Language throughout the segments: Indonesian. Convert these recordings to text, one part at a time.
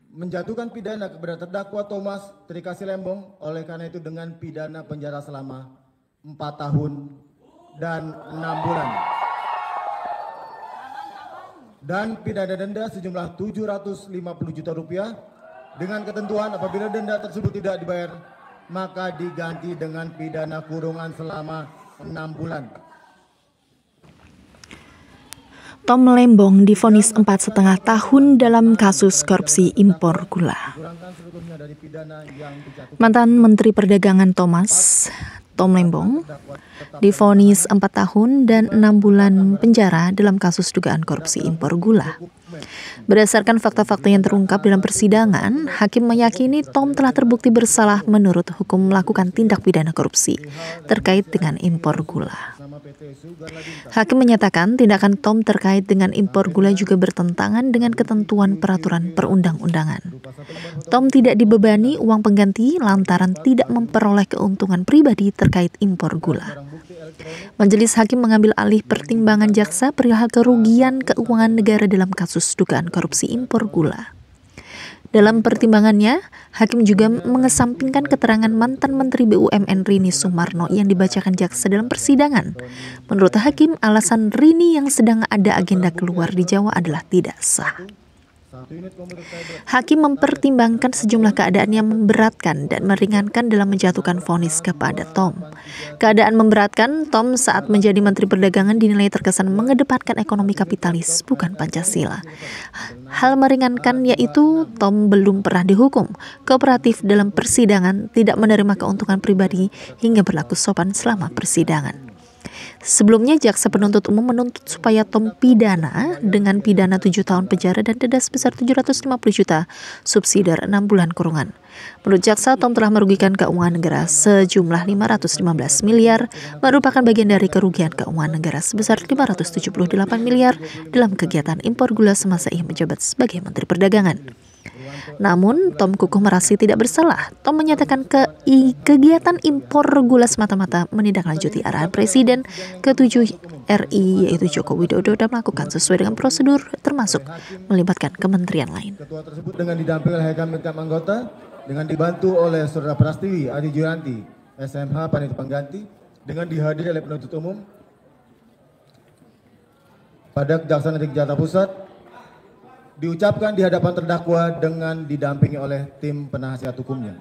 menjatuhkan pidana kepada terdakwa Thomas Trikasih Lembong, oleh karena itu dengan pidana penjara selama 4 tahun dan 6 bulan. Dan pidana denda sejumlah 750 juta rupiah dengan ketentuan apabila denda tersebut tidak dibayar maka diganti dengan pidana kurungan selama 6 bulan. Tom Lembong divonis 4,5 tahun dalam kasus korupsi impor gula. Mantan Menteri Perdagangan Tom Lembong divonis 4 tahun dan 6 bulan penjara dalam kasus dugaan korupsi impor gula. Berdasarkan fakta-fakta yang terungkap dalam persidangan, hakim meyakini Tom telah terbukti bersalah menurut hukum melakukan tindak pidana korupsi terkait dengan impor gula. Hakim menyatakan tindakan Tom terkait dengan impor gula juga bertentangan dengan ketentuan peraturan perundang-undangan. Tom tidak dibebani uang pengganti lantaran tidak memperoleh keuntungan pribadi terkait impor gula. Majelis Hakim mengambil alih pertimbangan jaksa perihal kerugian keuangan negara dalam kasus dugaan korupsi impor gula. Dalam pertimbangannya, hakim juga mengesampingkan keterangan mantan Menteri BUMN Rini Sumarno yang dibacakan jaksa dalam persidangan. Menurut hakim, alasan Rini yang sedang ada agenda keluar di Jawa adalah tidak sah. Hakim mempertimbangkan sejumlah keadaan yang memberatkan dan meringankan dalam menjatuhkan vonis kepada Tom. Keadaan memberatkan, Tom saat menjadi Menteri Perdagangan dinilai terkesan mengedepankan ekonomi kapitalis, bukan Pancasila. Hal meringankan yaitu Tom belum pernah dihukum, kooperatif dalam persidangan, tidak menerima keuntungan pribadi hingga berlaku sopan selama persidangan. Sebelumnya, jaksa penuntut umum menuntut supaya Tom pidana dengan pidana 7 tahun penjara dan denda sebesar 750 juta, subsidiar 6 bulan kurungan. Menurut jaksa, Tom telah merugikan keuangan negara sejumlah 515 miliar, merupakan bagian dari kerugian keuangan negara sebesar 578 miliar dalam kegiatan impor gula semasa ia menjabat sebagai Menteri Perdagangan. Namun, Tom kukuh merasa tidak bersalah. Tom menyatakan kegiatan impor gula semata-mata menindaklanjuti arahan Presiden ke-7 RI yaitu Joko Widodo dan melakukan sesuai dengan prosedur termasuk melibatkan kementerian lain. Ketua tersebut dengan didampingi oleh Hakam anggota dengan dibantu oleh Saudara Prastiwi Adi Juyanti, SMH Panitia Pengganti, dengan dihadiri oleh penuntut umum pada Kejaksaan Negeri Jakarta Pusat, diucapkan di hadapan terdakwa dengan didampingi oleh tim penasihat hukumnya.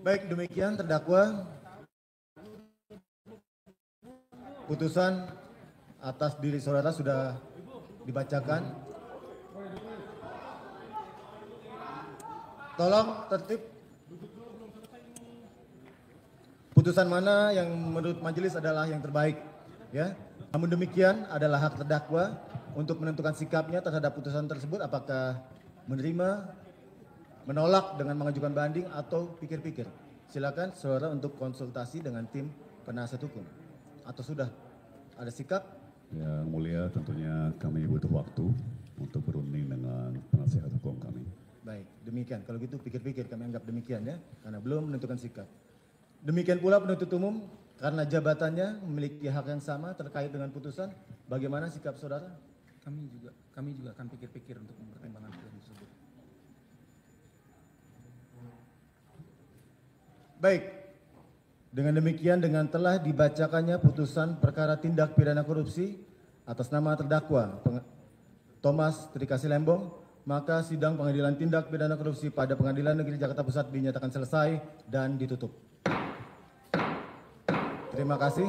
Baik, demikian terdakwa, putusan atas diri saudara sudah dibacakan. Tolong tertib. Putusan mana yang menurut majelis adalah yang terbaik, ya. Namun demikian adalah hak terdakwa untuk menentukan sikapnya terhadap putusan tersebut, apakah menerima, menolak dengan mengajukan banding atau pikir-pikir. Silakan saudara untuk konsultasi dengan tim penasihat hukum. Atau sudah ada sikap? Yang mulia, tentunya kami butuh waktu untuk berunding dengan penasihat hukum kami. Baik, demikian. Kalau gitu pikir-pikir, kami anggap demikian, ya, karena belum menentukan sikap. Demikian pula penuntut umum, karena jabatannya memiliki hak yang sama terkait dengan putusan, bagaimana sikap saudara? Kami juga akan pikir-pikir untuk mempertimbangkan putusan tersebut. Baik, dengan demikian dengan telah dibacakannya putusan perkara tindak pidana korupsi atas nama terdakwa Thomas Trikasih Lembong, maka sidang pengadilan tindak pidana korupsi pada Pengadilan Negeri Jakarta Pusat dinyatakan selesai dan ditutup. Terima kasih.